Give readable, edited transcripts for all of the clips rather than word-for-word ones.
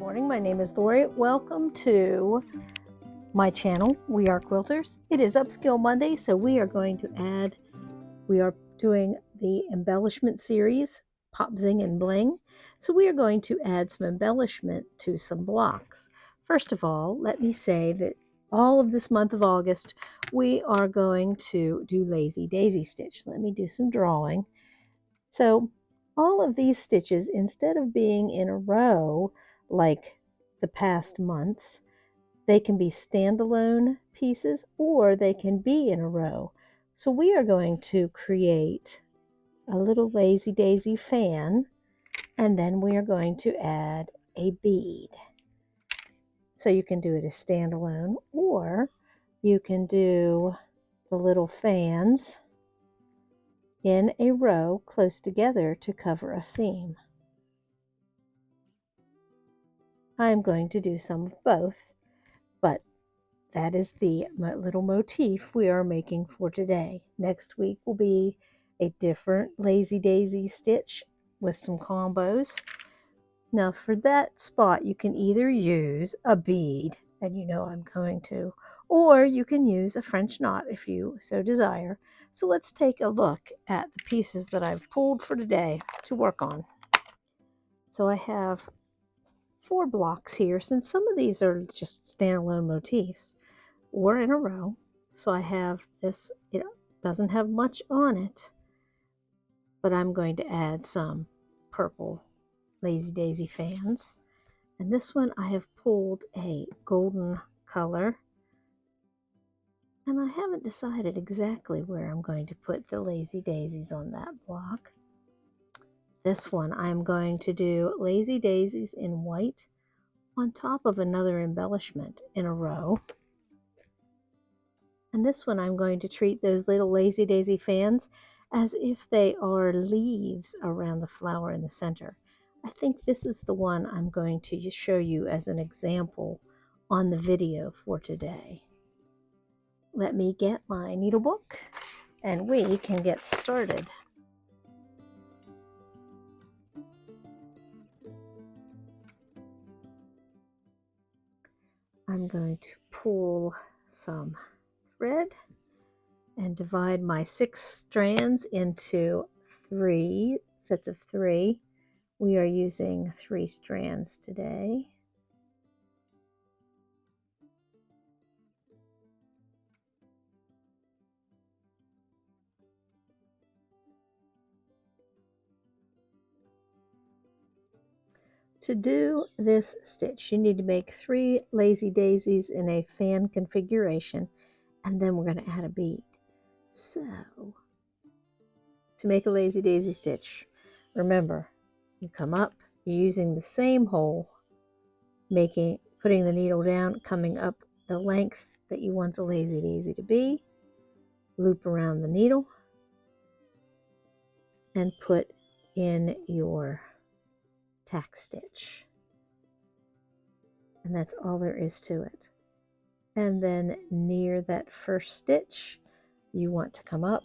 Morning, my name is Lori. Welcome to my channel. We are quilters. It is Upskill Monday, so we are doing the embellishment series, Pop, Zing, and Bling. So we are going to add some embellishment to some blocks. First of all, let me say that all of this month of August, we are going to do Lazy Daisy Stitch. Let me do some drawing. So all of these stitches, instead of being in a row like the past months, they can be standalone pieces or they can be in a row. So we are going to create a little Lazy Daisy fan, and then we are going to add a bead. So you can do it as standalone, or you can do the little fans in a row close together to cover a seam. I'm going to do some of both, but that is the little motif we are making for today. Next week will be a different Lazy Daisy stitch with some combos. Now for that spot, you can either use a bead, and you know I'm going to, or you can use a French knot if you so desire. So let's take a look at the pieces that I've pulled for today to work on. So I have 4 blocks here, since some of these are just standalone motifs or in a row. So I have this, it doesn't have much on it, but I'm going to add some purple Lazy Daisy fans. And this one I have pulled a golden color, and I haven't decided exactly where I'm going to put the Lazy Daisies on that block. This one I'm going to do Lazy Daisies in white on top of another embellishment in a row. And this one I'm going to treat those little Lazy Daisy fans as if they are leaves around the flower in the center. I think this is the one I'm going to show you as an example on the video for today. Let me get my needle book and we can get started. I'm going to pull some thread and divide my 6 strands into 3 sets of 3. We are using 3 strands today. To do this stitch, you need to make 3 Lazy Daisies in a fan configuration, and then we're going to add a bead. So, to make a Lazy Daisy stitch, remember, you come up, you're using the same hole, putting the needle down, coming up the length that you want the Lazy Daisy to be, loop around the needle, and put in your tack stitch. And that's all there is to it. And then near that first stitch, you want to come up,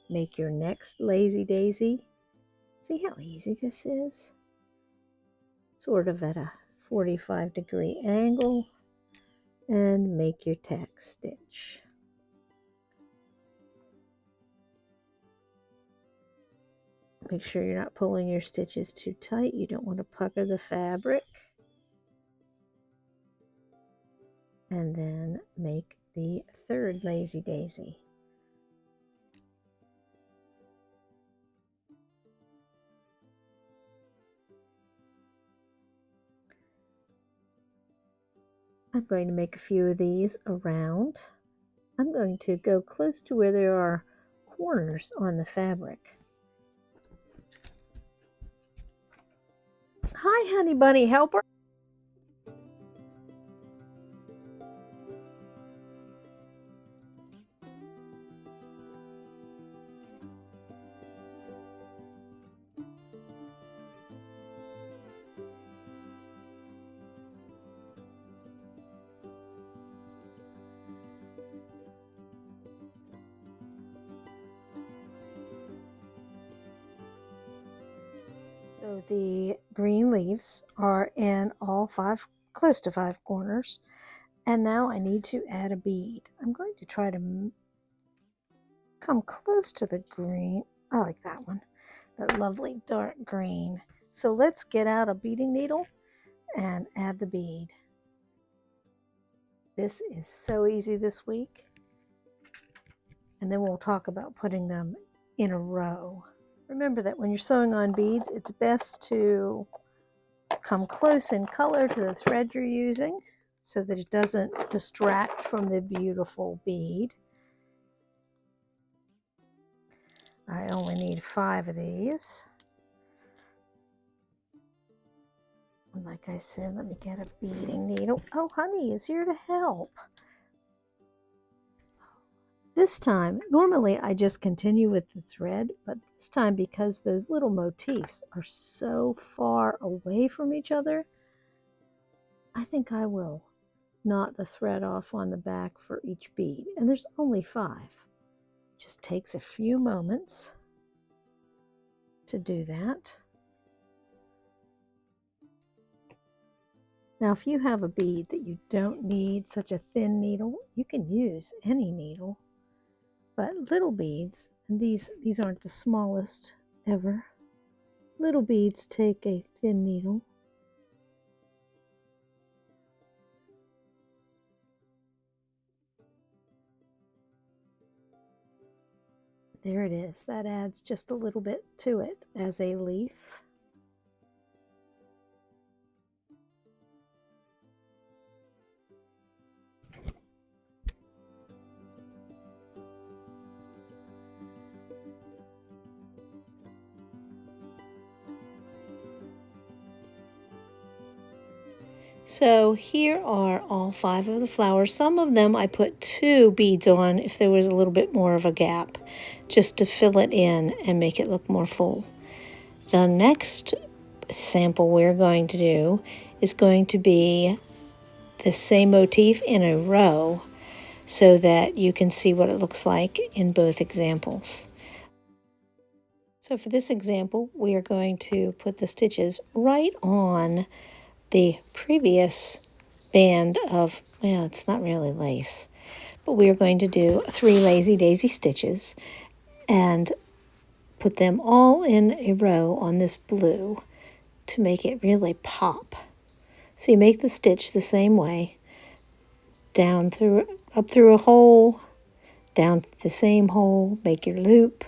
make your next Lazy Daisy. See how easy this is? Sort of at a 45-degree angle, and make your tack stitch. Make sure you're not pulling your stitches too tight. You don't want to pucker the fabric. And then make the third Lazy Daisy. I'm going to make a few of these around. I'm going to go close to where there are corners on the fabric. Hi, honey bunny helper. So the green leaves are in all five, close to five corners. And now I need to add a bead. I'm going to try to come close to the green. I like that one, that lovely dark green. So let's get out a beading needle and add the bead. This is so easy this week. And then we'll talk about putting them in a row. Remember that when you're sewing on beads, it's best to come close in color to the thread you're using so that it doesn't distract from the beautiful bead. I only need 5 of these. Like I said, let me get a beading needle. Oh, honey is here to help. This time, normally I just continue with the thread, but this time because those little motifs are so far away from each other, I think I will knot the thread off on the back for each bead. And there's only 5. Just takes a few moments to do that. Now, if you have a bead that you don't need such a thin needle, you can use any needle. But little beads, and these aren't the smallest ever, little beads take a thin needle. There it is. That adds just a little bit to it as a leaf. So here are all 5 of the flowers. Some of them I put 2 beads on if there was a little bit more of a gap, just to fill it in and make it look more full. The next sample we're going to do is going to be the same motif in a row so that you can see what it looks like in both examples. So for this example, we are going to put the stitches right on the previous band of, well, it's not really lace, but we are going to do 3 lazy daisy stitches and put them all in a row on this blue to make it really pop. So you make the stitch the same way, down through, up through a hole, down the same hole, make your loop.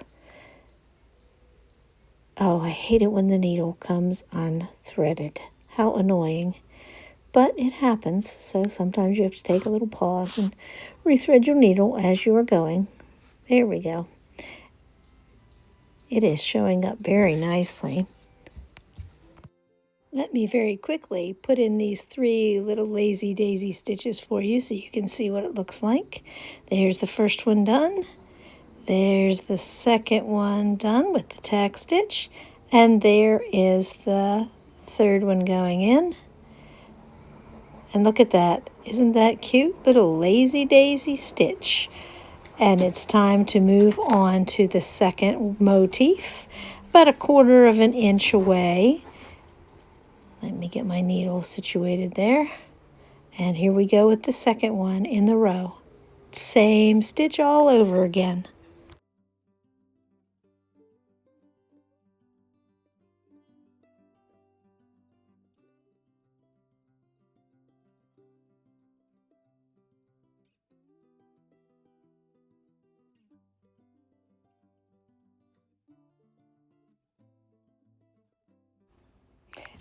Oh, I hate it when the needle comes unthreaded. How annoying. But it happens, so sometimes you have to take a little pause and rethread your needle as you are going. There we go. It is showing up very nicely. Let me very quickly put in these 3 little lazy daisy stitches for you so you can see what it looks like. There's the first one done. There's the second one done with the tack stitch. And there is the third one going in. And look at that. Isn't that cute? Little lazy daisy stitch. And it's time to move on to the second motif, about 1/4 of an inch away. Let me get my needle situated there. And here we go with the second one in the row. Same stitch all over again.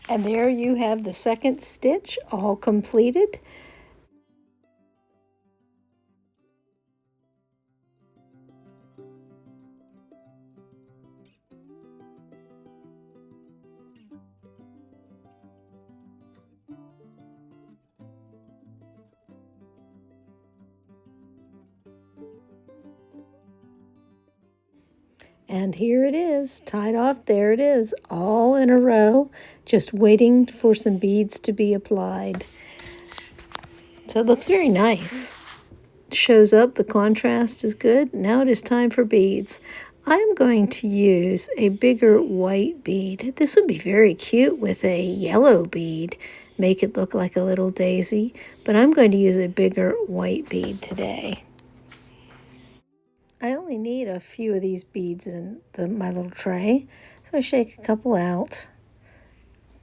And there you have the second stitch all completed. And here it is, tied off. There it is, all in a row, just waiting for some beads to be applied. So it looks very nice. It shows up, the contrast is good. Now it is time for beads. I'm going to use a bigger white bead. This would be very cute with a yellow bead. Make it look like a little daisy, but I'm going to use a bigger white bead today. I only need a few of these beads in my little tray, so I shake a couple out.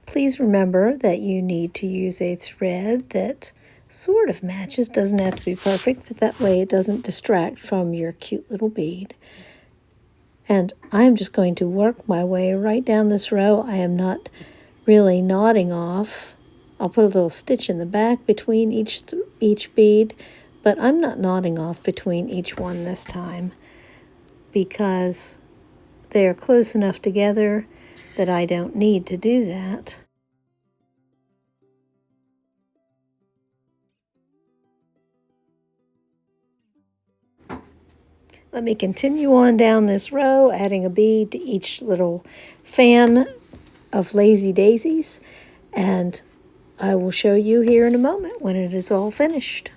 Please remember that you need to use a thread that sort of matches. Doesn't have to be perfect, but that way it doesn't distract from your cute little bead. And I'm just going to work my way right down this row. I am not really knotting off. I'll put a little stitch in the back between each bead, but I'm not knotting off between each one this time because they are close enough together that I don't need to do that. Let me continue on down this row, adding a bead to each little fan of lazy daisies, and I will show you here in a moment when it is all finished.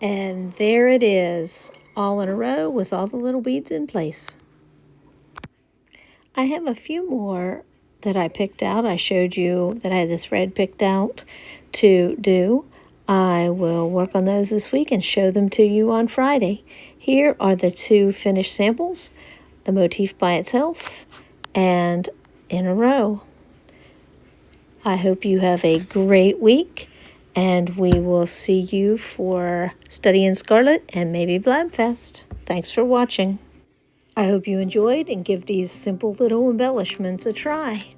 And there it is, all in a row with all the little beads in place. I have a few more that I picked out. I showed you that I had the thread picked out to do. I will work on those this week and show them to you on Friday. Here are the two finished samples, the motif by itself and in a row. I hope you have a great week, and we will see you for Study in Scarlet and maybe Blabfest. Thanks for watching. I hope you enjoyed and give these simple little embellishments a try.